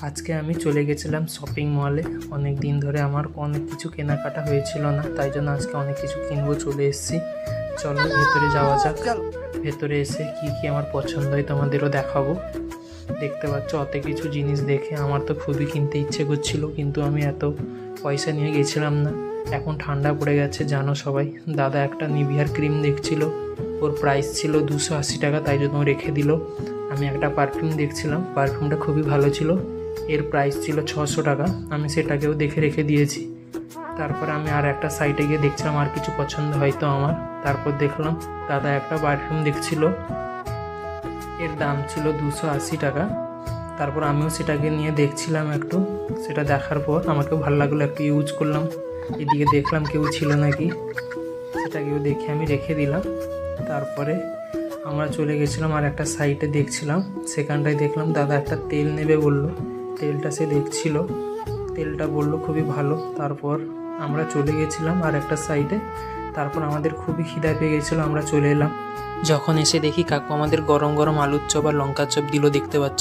আজকে আমি চলে গেছিলাম শপিং মলে। অনেক দিন ধরে আমার অনেক কিছু কেনাকাটা হয়েছিল না, তাই জন্য আজকে অনেক কিছু কিনবো চলে এসেছি। চলো ভেতরে যাওয়া যাক। ভেতরে এসে কি কি আমার পছন্দ হয় তোমাদেরও দেখাবো। দেখতে পাচ্ছ অত কিছু জিনিস দেখে আমার তো খুবই কিনতে ইচ্ছে করছিল, কিন্তু আমি এত পয়সা নিয়ে গেছিলাম না। এখন ঠান্ডা পড়ে গেছে জানো সবাই। দাদা একটা নিভিয়ার ক্রিম দেখছিল, ওর প্রাইস ছিল 280 টাকা, তাই জন্য রেখে দিল। আমি একটা পারফিউম দেখছিলাম, পারফিউমটা খুবই ভালো ছিল, এর প্রাইস ছিল 600 টাকা। আমি সেটাকেও দেখে রেখে দিয়েছি। তারপরে আমি আর একটা সাইটে গিয়ে দেখছিলাম আর কিছু পছন্দ হয়তো আমার। তারপর দেখলাম দাদা একটা পারফিউম দেখছিল, এর দাম ছিল 280 টাকা। তারপর আমিও সেটাকে নিয়ে দেখছিলাম একটু। সেটা দেখার পর আমাকেও ভালো লাগলো, একটু ইউজ করলাম। এদিকে দেখলাম কেউ ছিল নাকি, সেটাকেও দেখে আমি রেখে দিলাম। তারপরে আমরা চলে গেছিলাম আর একটা সাইটে দেখছিলাম, সেখানটায় দেখলাম দাদা একটা তেল নেবে বললো। তেলটা সে দেখছিল, তেলটা বললো খুবই ভালো। তারপর আমরা চলে গেছিলাম আর একটা সাইডে। তারপর আমাদের খুবই খিদা পেয়ে গেছিলো, আমরা চলে এলাম। যখন এসে দেখি কাকু আমাদের গরম গরম আলুর চপ আর লঙ্কার চপ দিল, দেখতে পাচ্ছ।